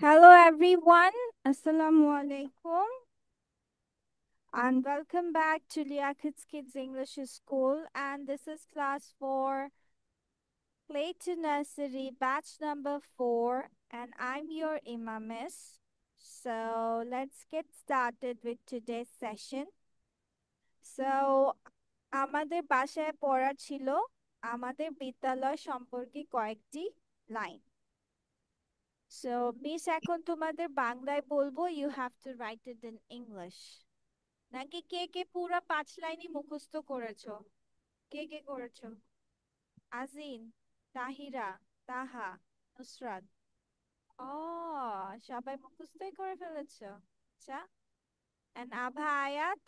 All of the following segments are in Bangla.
Hello everyone, Assalamu alaikum, and welcome back to Liakat's Kids English School. And this is class 4, Play to Nursery, batch number 4, and I'm your Miss. So let's get started with today's session. So আমাদের বাসায় পড়া ছিল আমাদের বিদ্যালয় সম্পর্কে কয়েকটি লাইন। So, মিস এখন তোমাদের বাংলায় বলবো, you have to write it in English. নাকি কে কে পুরো 5 লাইনই মুখস্থ করেছো? কে কে করেছো? আজিন, তাহিরা, তাহা, নুসরাত। ও, সবাই মুখস্থই করে ফেলেছো। আচ্ছা। And আভা, আয়াত,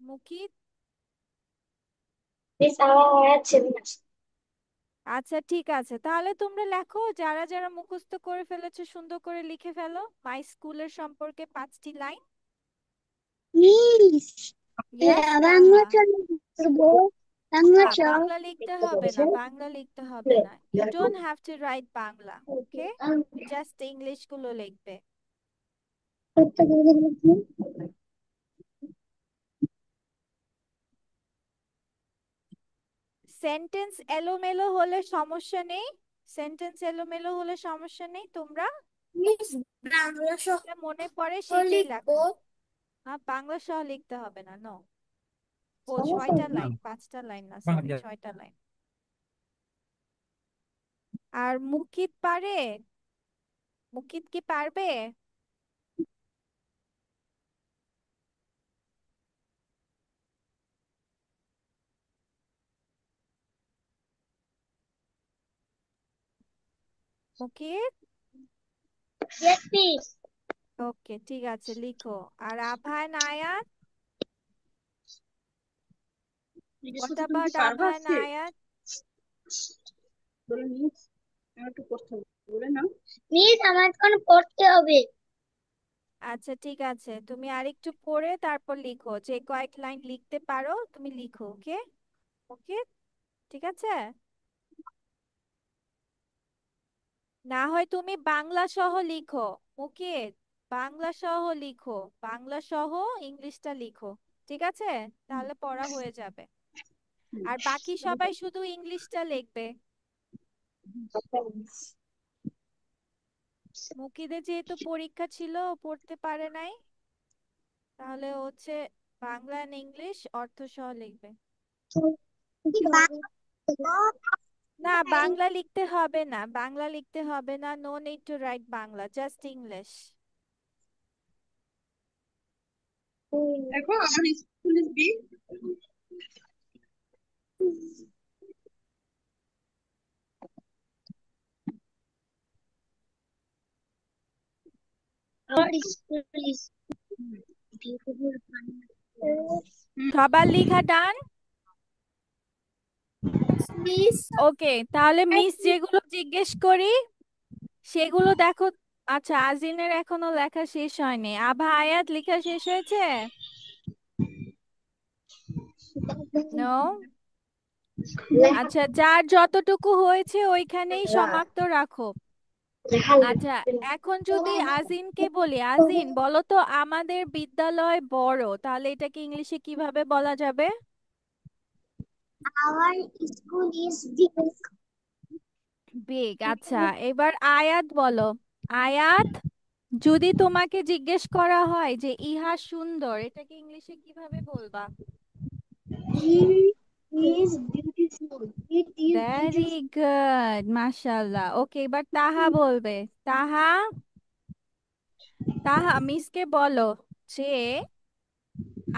মুকিত। মিস আমার আয়াত ছিল না। আচ্ছা, ঠিক আছে, তাহলে তোমরা লেখো, যারা যারা মুখস্থ করে ফেলেছো সুন্দর করে লিখে ফেলো মাই স্কুলের সম্পর্কে 5টি লাইন। মিস ইয়েস, বাংলা তাহা। চলে করবো। বাংলা না, চল বাংলা লিখতে হবে না, বাংলা লিখতে হবে না। You don't have to write Bangla, okay? Just English গুলো লিখবে। সেন্টেন্স এলোমেলো হলে সমস্যা নেই, সেন্টেন্স এলোমেলো হলে সমস্যা নেই, তোমরা মিস বাংলা সহ যেটা মনে পড়ে সেটাই লিখবো। লেখো। হ্যাঁ, বাংলা সহ লিখতে হবে না, নো। ও 6টা লাইন, 5টা লাইন না, সরি, 6টা লাইন। আর মুকিত পারে? মুকিত কি পারবে? মুকিত? Yes miss. ওকে, ঠিক আছে, লিখো। আর আভা, নায়াত? এটার What সাথে তুমি কি about পারবা আভা, আজকে? নায়াত? বলে মিস আমার একটু করতে হবে বলে না। মিস আমার এখন পড়তে হবে। আচ্ছা, ঠিক আছে, তুমি আরেকটু পড়ে তারপর লিখো, যে কয়েক লাইন লিখতে পারো তুমি লিখো, ওকে? ওকে, ঠিক আছে। না হয় তুমি বাংলা সহ লিখো, ওকে? বাংলা সহ লিখো, বাংলা সহ ইংলিশটা লিখো, ঠিক আছে? তাহলে পড়া হয়ে যাবে। আর বাকি সবাই শুধু ইংলিশটা লিখবে। মুকিদের যেহেতু পরীক্ষা ছিল, ও পড়তে পারে নাই, তাহলে হচ্ছে বাংলা আর ইংলিশ অর্থ সহ লিখবে। না, বাংলা লিখতে হবে না, বাংলা লিখতে হবে না, no need to write Bangla, just English. দেখো আমার স্কুল বি। আমার স্কুল ইজ বিউটিফুল। সবার লেখা ডান? মিস ওকে, তাহলে মিস যেগুলো জিজ্ঞেস করি সেগুলো দেখো। আচ্ছা, আজিনের এখনো লেখা শেষ হয়নি। আভা, আয়াত লেখা শেষ হয়েছে? নো। আচ্ছা, যার যতটুকু হয়েছে ওইখানেই সমাপ্ত রাখো। আচ্ছা, এখন যদি আজিনকে বলি, আজিন বলো তো, আমাদের বিদ্যালয় বড়, তাহলে এটাকে ইংলিশে কিভাবে বলা যাবে? our school is big. Big. আচ্ছা, এবার আয়াত বলো। আয়াত, যদি তোমাকে জিজ্ঞেস করা হয় যে ইহা সুন্দর, এটাকে ইংলিশে কিভাবে বলবা? He is beautiful. It is very beautiful. Good, মাশাআল্লাহ। ওকে, এবার তাহা বলবে। তাহা, তাহা মিসকে বলো যে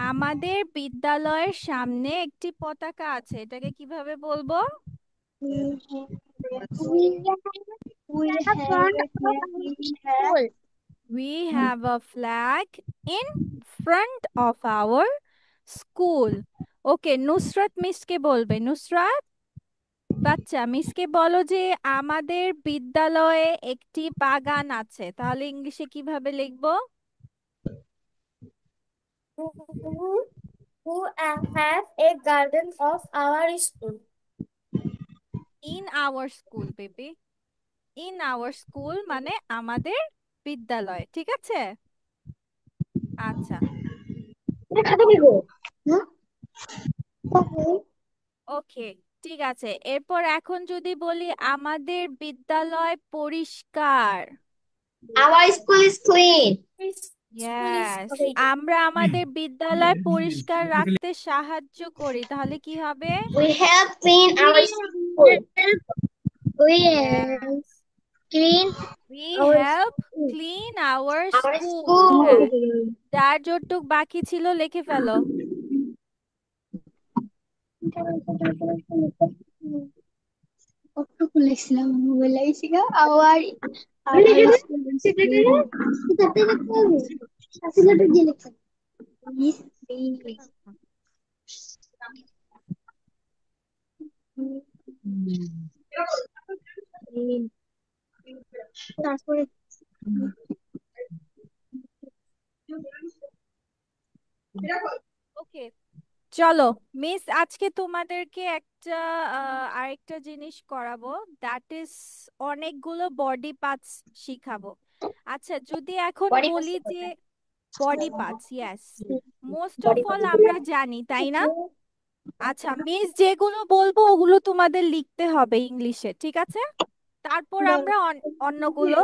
আমাদের বিদ্যালয়ের সামনে একটি পতাকা আছে, এটাকে কিভাবে বলবো? We have a flag in school. We have a flag in front of our school. ওকে, নুসরাত মিসকে বলবে। নুসরাত বাচ্চা, মিসকে বলো যে আমাদের বিদ্যালয়ে একটি বাগান আছে, তাহলে ইংলিশে কিভাবে লিখবো? Who have a garden of our school. In our school baby, in our school মানে আমাদের বিদ্যালয়, ঠিক আছে? আচ্ছা, ওকে, ঠিক আছে। এরপর এখন যদি বলি আমাদের বিদ্যালয় পরিষ্কার। Our school is clean. Yes, আমরা আমাদের বিদ্যালয় পরিষ্কার রাখতে সাহায্য করি, তাহলে কি হবে? We help clean our school. We yes, clean we our help school. Clean our Our school. school. হ্যাঁ, যার যতটুক বাকি ছিল লিখে ফেলো। কতটুকু লিখছিলাম ভুলে গেছি গা। আবার our school is clean. তারপরে ওকে, চলো মিস আজকে তোমাদেরকে একটা আরেকটা জিনিস করাবো, দ্যাট ইজ অনেকগুলো বডি পার্টস শিখাবো। আচ্ছা, যদি এখন body বলি পার্টস যে কোথায়? Body parts, yes, most of body all parts আমরা জানি তাই না? আচ্ছা মিস যেগুলো বলবো ওগুলো তোমাদের লিখতে হবে ইংলিশে, ঠিক আছে? তারপর আমরা অন্যগুলো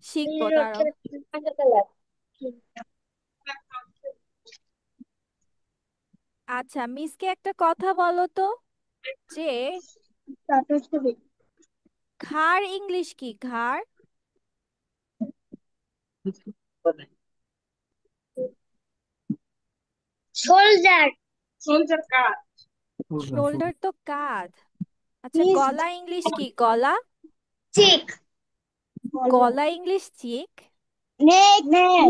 শিখবো, দাঁড়াও। আচ্ছা, মিসকে একটা কথা বলো তো, যে ঘাড় ইংলিশ কি? ঘাড়, shoulder. Shoulder কার? শোল্ডার তো কাঁধ। আচ্ছা, গলা ইংলিশ কি? গলা, Cheek. গলা ইংলিশ চিক। Neck. Neck.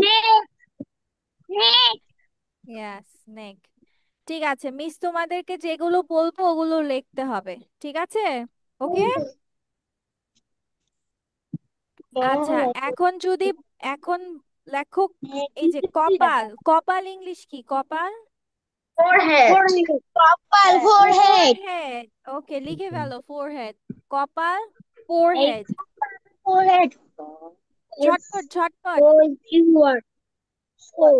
Neck. ইয়েস, নেক। ঠিক আছে মিস, তোমাদেরকে যেগুলো বলবো ওগুলো লিখতে হবে, ঠিক আছে? ওকে, আচ্ছা এখন যদি, এখন লেখো, এই যে কপাল, কপাল ইংলিশ কি? কপাল, Forehead. Couple forehead. ফোরহেড। ওকে, লিখে ফেলো ফোরহেড, কপাল, Eight. ফোরহেড। Forehead. F ঝটপট ঝটপট। O U R. Four.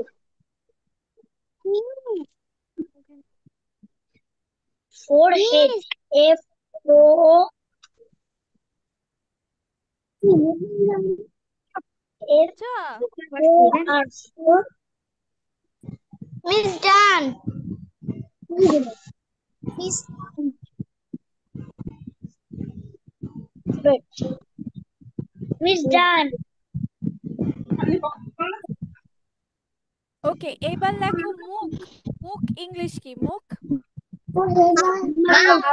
Forehead. F O F আচ্ছা, O R. Four. Miss done. Miss Miss done. ওকে, এবার লেখো মুখ, মুখ ইংলিশ কি? মুখ, Mouth.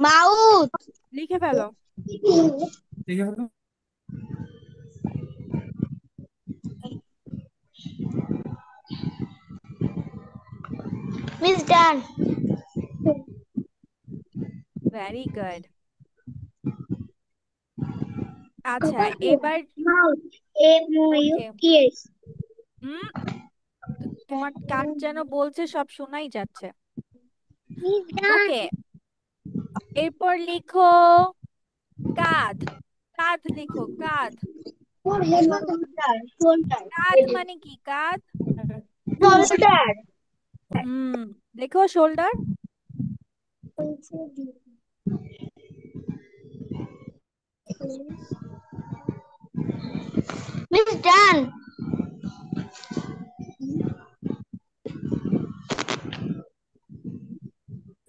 Mouth. লিখে ফেলো। Miss done. Very good. আচ্ছা এবার, Mouth. M O U ওকে, T H. হুম, তোমার কাজ যেন বলছে, সব শোনাই যাচ্ছে। Miss done. ওকে, এরপর লিখো কাঁধ, কাঁধ লিখো, কাঁধ। Shoulder. কাঁধ মানে কি? কাঁধ, Shoulder. হুম, লিখো shoulder. Miss done.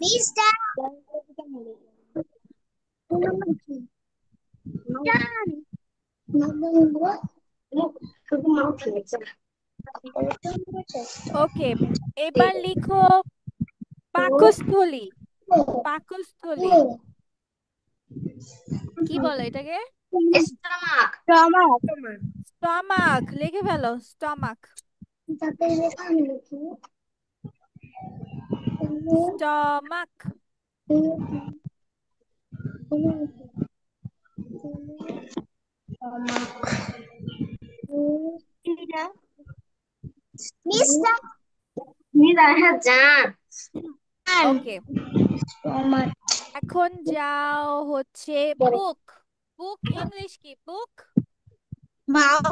Miss done. Done. ওকে, এবার লিখো পাকস্থলী, পাকস্থলী কি বলে এটাকে? Stomach. Stomach. স্টমাক, লিখে ফেলো stomach, stomach. Miss Miss I have done. Okay, Stomach. এখন যাও হচ্ছে বুক। বুক ইংলিশ কি? বুক। মাউথ।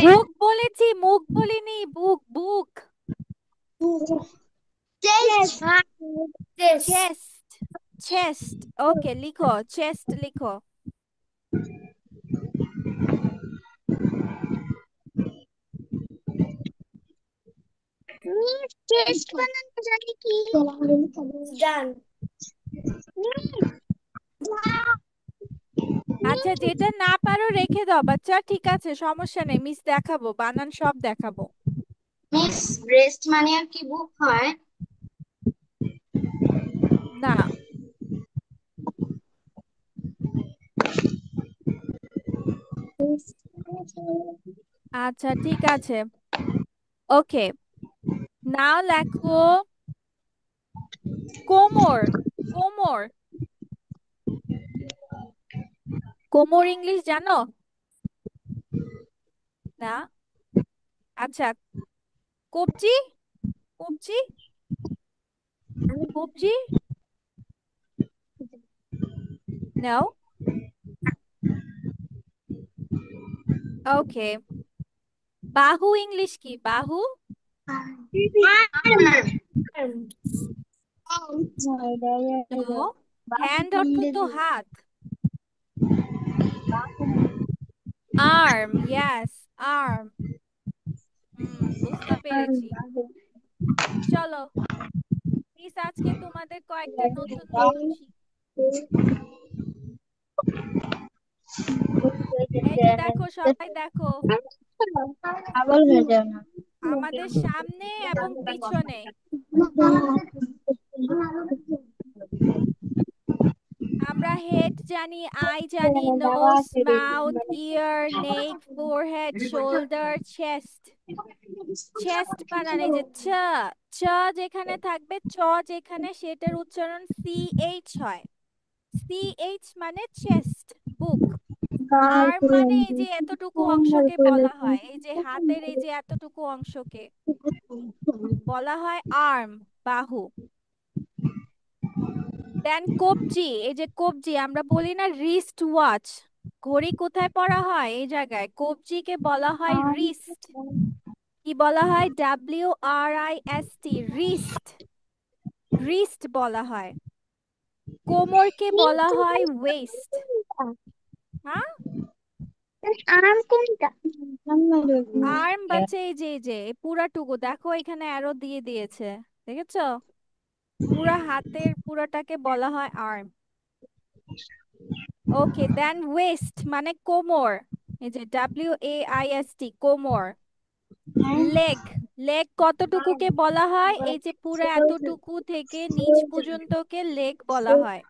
বুক বলেছি, মুখ বলিনি। বুক বুক। চেস্ট। চেস্ট। চেস্ট। ওকে, লিখো চেস্ট লিখো। চেস্ট বানানো জানি কি? জান। আচ্ছা, যেটা না পারো রেখে দাও বাচ্চা, ঠিক আছে, সমস্যা নেই, মিস দেখাবো, বানান সব দেখাবো। মিস ব্রেস্ট মানে আর কি বুক হয়? না। আচ্ছা ঠিক আছে, ওকে। নাও লেখো কোমর। কোমর। কোমর ইংলিশ জানো? না। আচ্ছা, কবজি। কবজি। কবজি। নাও। ওকে। বাহু ইংলিশ কি? বাহু। হ্যান্ড অর্থ তো হাত। Arm, yes, arm. বুঝতে পেরেছি। চলো মিস আজকে তোমাদের কয়েকটা নতুন নতুন এই যে দেখো, সবাই দেখো, আমাদের সামনে এবং পিছনে আমরা হেড জানি, আই জানি, নোজ, মাউথ, ইয়ার, নেক, ফোরহেড, শোল্ডার, চেস্ট। চেস্ট বানান এই যে চ। চ যেখানে থাকবে, চ যেখানে, সেটার উচ্চারণ সি এইচ হয়। সি এইচ মানে চেস্ট, বুক। আর মানে এই যে এতটুকু অংশকে বলা হয়, এই যে হাতের এই যে এতটুকু অংশকে বলা হয় আর্ম, বাহু। দেন কবজি, এই যে কবজি, আমরা বলি না রিস্ট ওয়াচ, ঘড়ি কোথায় পরা হয়? এই জায়গায়। কবজিকে বলা হয় রিস্ট। কি বলা হয়? WRIST, wrist. রিস্ট বলা হয়। কোমরকে বলা হয় ওয়েস্ট। হ্যাঁ, আর্ম কোনটা? আর্ম বাচ্চা এই যে এই পুরাটুকু দেখো, এখানে অ্যারো দিয়ে দিয়েছে, দেখেছো? পুরা হাতের পুরাটাকে বলা হয় আর্ম। ওকে, দেন ওয়েস্ট মানে কোমর, এই যে WAIST, কোমর। লেগ। লেগ কতটুকুকে বলা হয়? এই যে পুরো এতটুকু থেকে নিচ পর্যন্তকে লেগ বলা হয়।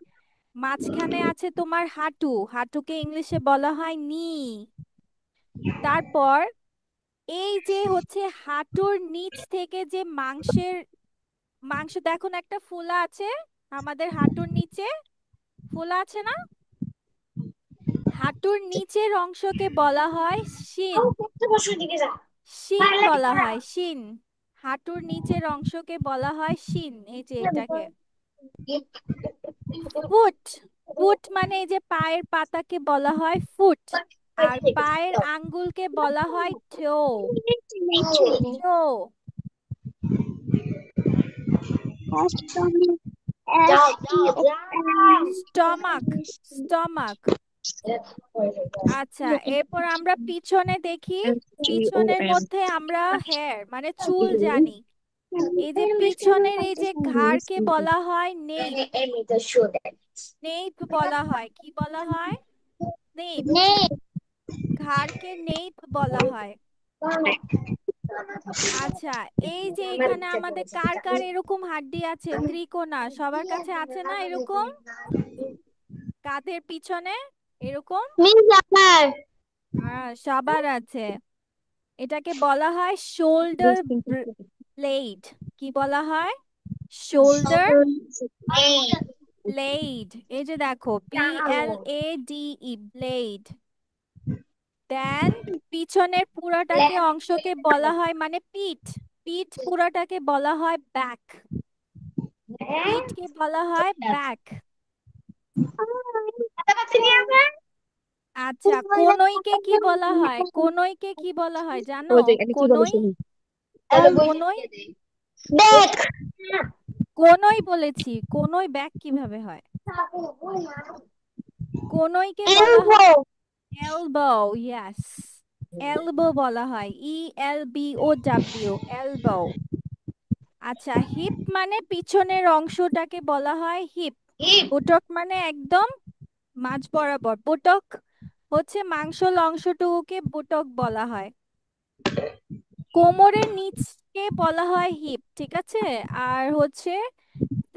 মাঝখানে আছে তোমার হাঁটু, হাঁটুকে ইংলিশে বলা হয় নি। তারপর এই যে হচ্ছে হাঁটুর নিচ থেকে যে মাংসের, মাংস দেখো না একটা ফোলা আছে আমাদের হাঁটুর নিচে, ফোলা আছে না? হাঁটুর নিচের অংশকে বলা হয় শিন। শিন বলা হয়, শিন। হাঁটুর নিচের অংশকে বলা হয় শিন, এই যে এটাকে। ফুট। ফুট মানে এই যে পায়ের পাতাকে বলা হয় ফুট। আর পায়ের আঙ্গুলকে বলা হয় টো। টো। স্টমাক। স্টমাক। আচ্ছা, এরপর আমরা পিছনে দেখি। পিছনের মধ্যে আমরা হেয়ার মানে চুল জানি। এই যে পিছনের এই যে ঘাড়কে বলা হয় নেইপ। নেইপ বলা হয়, কি বলা হয়? নেইপ। ঘাড়কে নেইপ বলা হয়। আচ্ছা, এই যে এখানে আমাদের কার কার এরকম হাড্ডি আছে ত্রিকোণা? সবার কাছে আছে না এরকম? কাঁধের পিছনে এরকম সবার আছে। এটাকে বলা হয় শোল্ডার ব্লেড। কি বলা হয়? Shoulder blade. এই যে দেখো, BLADE, ব্লেড। দেন পিছনের পুরাটাকে অংশকে বলা হয় মানে পিঠ। পিঠ পুরাটাকে বলা হয় ব্যাক। পিঠকে বলা হয় ব্যাক। আচ্ছা, কনইকে কি বলা হয়? কনইকে কি বলা হয় জানো? কনই, কনই, কনই বলেছি। কনই ব্যাক কিভাবে হয়? কনইকে বলা হয় এলবো। ইয়েস, এলবো বলা হয়, ELBO, এলবো। আচ্ছা, হিপ মানে পিছনের অংশটাকে বলা হয় হিপ। বুটক মানে একদম মাঝ বরাবর। বুটক হচ্ছে মাংসল অংশটুকুকে বুটক বলা হয়। কোমরের নিচকে বলা হয় হিপ, ঠিক আছে? আর হচ্ছে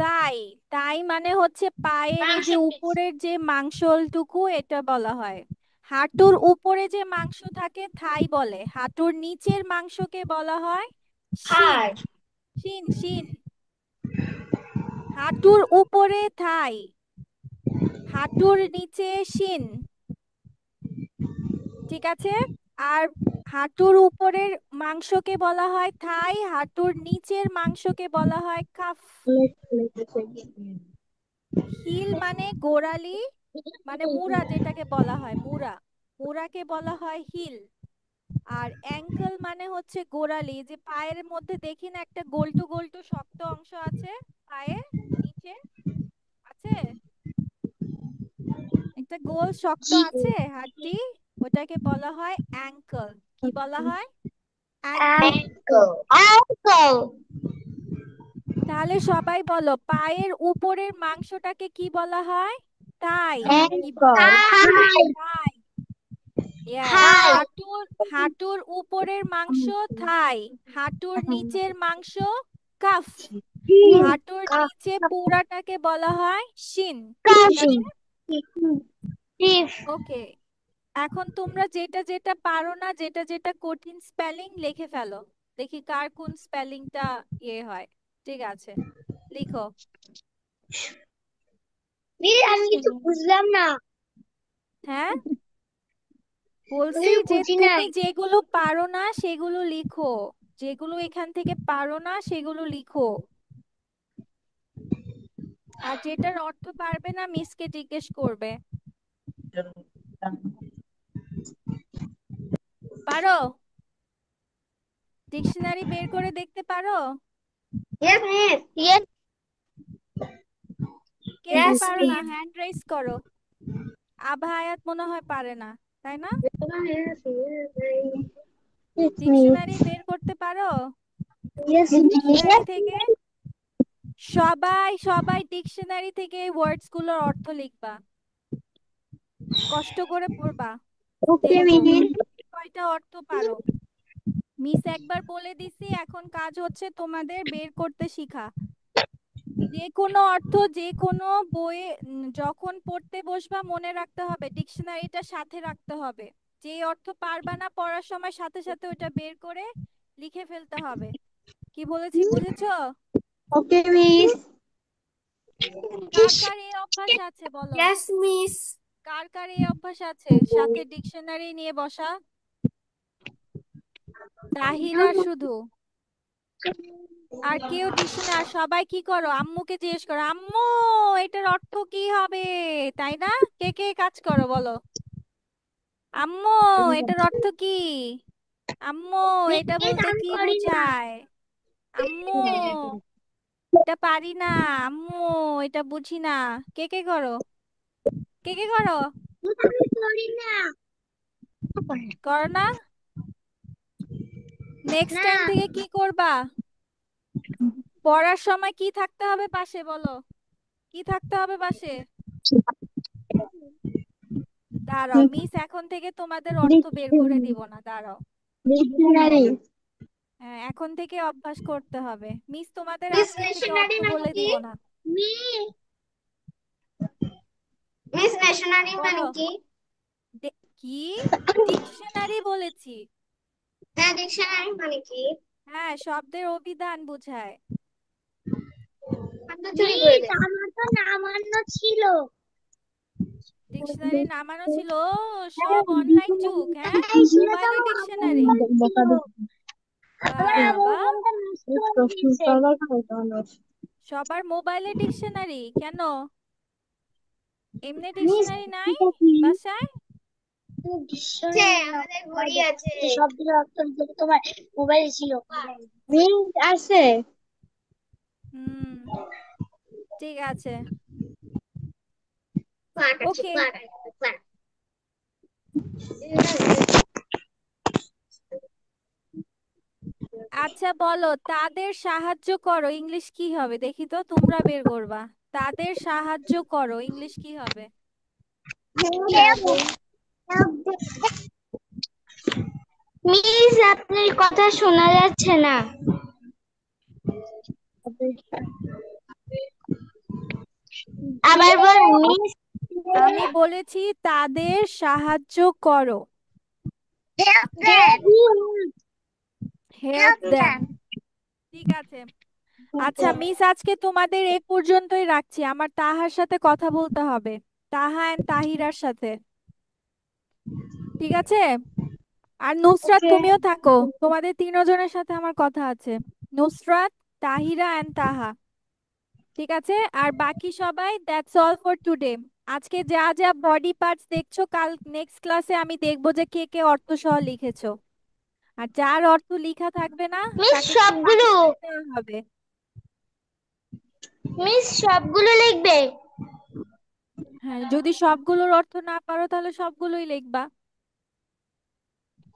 তাই, তাই মানে হচ্ছে পায়ের এই যে উপরের যে মাংসলটুকু, এটা বলা হয়। হাঁটুর উপরে যে মাংস থাকে থাই বলে, হাঁটুর নিচের মাংসকে বলা হয় শিন। শিন, শিন। হাঁটুর উপরে থাই, হাঁটুর নিচে শিন, ঠিক আছে? আর হাঁটুর উপরের মাংসকে বলা হয় থাই, হাঁটুর নিচের মাংসকে বলা হয় কাফ। হিল মানে গোড়ালি, মানে মুড়া, যেটাকে বলা হয় মুড়া, মুড়াকে বলা হয় হিল। আর অ্যাঙ্কেল মানে হচ্ছে গোড়ালি, যে পায়ের মধ্যে দেখি না একটা গোলটু গোলটু শক্ত অংশ আছে পায়ে নিচে, আছে একটা গোল শক্ত আছে হাড্ডি, ওটাকে বলা হয় অ্যাঙ্কেল। কি বলা হয়? অ্যাঙ্কেল। তাহলে সবাই বলো, পায়ের উপরের মাংসটাকে কি বলা হয়? তাই। কি তাই? ইয়েস। হাঁটুর, হাঁটুর উপরের মাংস থাই, হাঁটুর নিচের মাংস কাফ, হাঁটুর নিচে পুরাটাকে বলা হয় শিন, ঠিক আছে? ওকে, এখন তোমরা যেটা যেটা পারো না, যেটা যেটা কঠিন স্পেলিং লিখে ফেলো, দেখি কার কোন স্পেলিংটা ইয়ে হয়। ঠিক আছে, লিখো। আমি কিছু বুঝলাম না। হ্যাঁ, বলছি যে বুঝি তুমি নাই। যেগুলো পারো না সেগুলো লিখো, যেগুলো এখান থেকে পারো না সেগুলো লিখো। আর যেটার অর্থ পারবে না মিসকে জিজ্ঞেস করবে। পারো? ডিকশনারি বের করে দেখতে পারো? Yes, miss. Yes. কে কে Yes, পারো না miss. হ্যান্ড রাইজ করো। আভা আয়াত মনে হয় পারে না, তাই না? Yes, miss. ডিকশনারি বের করতে পারো? Yes, dictionary miss. থেকে সবাই, সবাই ডিকশনারি থেকে এই ওয়ার্ডস গুলোর অর্থ লিখবা, কষ্ট করে পড়বা। Okay, দেখবো miss. কয়টা অর্থ পারো। মিস একবার বলে দিছি, এখন কাজ হচ্ছে তোমাদের বের করতে শিখা। যে কোনো অর্থ যে কোনো বইয়ে যখন পড়তে বসবা মনে রাখতে হবে, ডিকশনারিটা সাথে রাখতে হবে। যে অর্থ পারবা না পড়ার সময় সাথে সাথে ওটা বের করে লিখে ফেলতে হবে। কি বলেছি বুঝেছো? Okay, miss. কার কার এই অভ্যাস আছে বলো? Yes, miss. কার কার এই অভ্যাস আছে সাথে ডিকশনারি নিয়ে বসা? তাহিরা শুধু, আর কেউ ডিকশনারি? আর সবাই কি করো, আম্মুকে জিজ্ঞেস করো, আম্মু এটার অর্থ কি হবে, তাই না? কে কে কাজ করো বলো, আম্মু এটার অর্থ কি, আম্মু এটা Miss, বলতে আমি কি করি না। বোঝায়, আম্মু এটা পারি না, আম্মু এটা বুঝি না। কে কে করো? কে কে করো? Miss, আমি করি না। করো না? নেক্সট না। টাইম থেকে কি করবা? পড়ার সময় কি থাকতে হবে পাশে বলো, কি থাকতে হবে পাশে? দাঁড়াও, মিস এখন থেকে তোমাদের অর্থ বের করে দিব না, দাঁড়াও। Dictionary. হ্যাঁ, এখন থেকে অভ্যাস করতে হবে, মিস তোমাদের Miss, আজকে থেকে অর্থ missionary মানে বলে কি? দিব না। Miss, Miss, missionary মানে বলো। কি? কি? ডিকশনারি বলেছি। হ্যাঁ, dictionary মানে কি? হ্যাঁ, শব্দের অভিধান বোঝায়। মিস, আমার তো নামানো ছিল। ডিকশনারি নামানো ছিল? ও, সব অনলাইন যুগ, হ্যাঁ, এই ছিল তো মোবাইলে আমার ডিকশনারি। আবুর ছিল। আমার আবুর বাবা, ফোনটা নষ্ট হয়ে গেছে। সবার মোবাইলে ডিকশনারি কেন? এমনি মিস ডিকশনারি নাই এটা কি? বাসায়? আমাদের ঘড়ি আছে শব্দের অর্থ যেটা তোমার মোবাইলে ছিল। মিস আছে। হুম, ঠিক আছে। ওকে, আচ্ছা বলো, তাদের সাহায্য করো ইংলিশ কি হবে দেখি তো, তোমরা বের করবা। তাদের সাহায্য করো ইংলিশ কি হবে? মিস আপনার কথা শোনা যাচ্ছে না। আবার বল মিস। আমি বলেছি তাদের সাহায্য করো। Help them. Help help them. Them. ঠিক আছে। আচ্ছা মিস, আজকে তোমাদের এই পর্যন্তই রাখছি, আমার তাহার সাথে কথা বলতে হবে। তাহা এন্ড তাহিরার সাথে। ঠিক আছে। আর নুসরাত ওকে। তুমিও থাকো, তোমাদের তিনজনের সাথে আমার কথা আছে। নুসরাত, তাহিরা এন্ড তাহা। ঠিক আছে। আর বাকি সবাই, দ্যাটস অল ফর টুডে। আজকে যা যা বডি পার্টস দেখছো, কাল নেক্সট ক্লাসে আমি দেখবো যে কে কে অর্থ সহ লিখেছো। আর যার অর্থ লিখা থাকবে না মিস তাকে একটু সবগুলো। পানিশমেন্ট দেওয়া হবে। মিস সবগুলো লিখবে। হ্যাঁ, যদি সবগুলোর অর্থ না পারো তাহলে সবগুলোই লিখবা।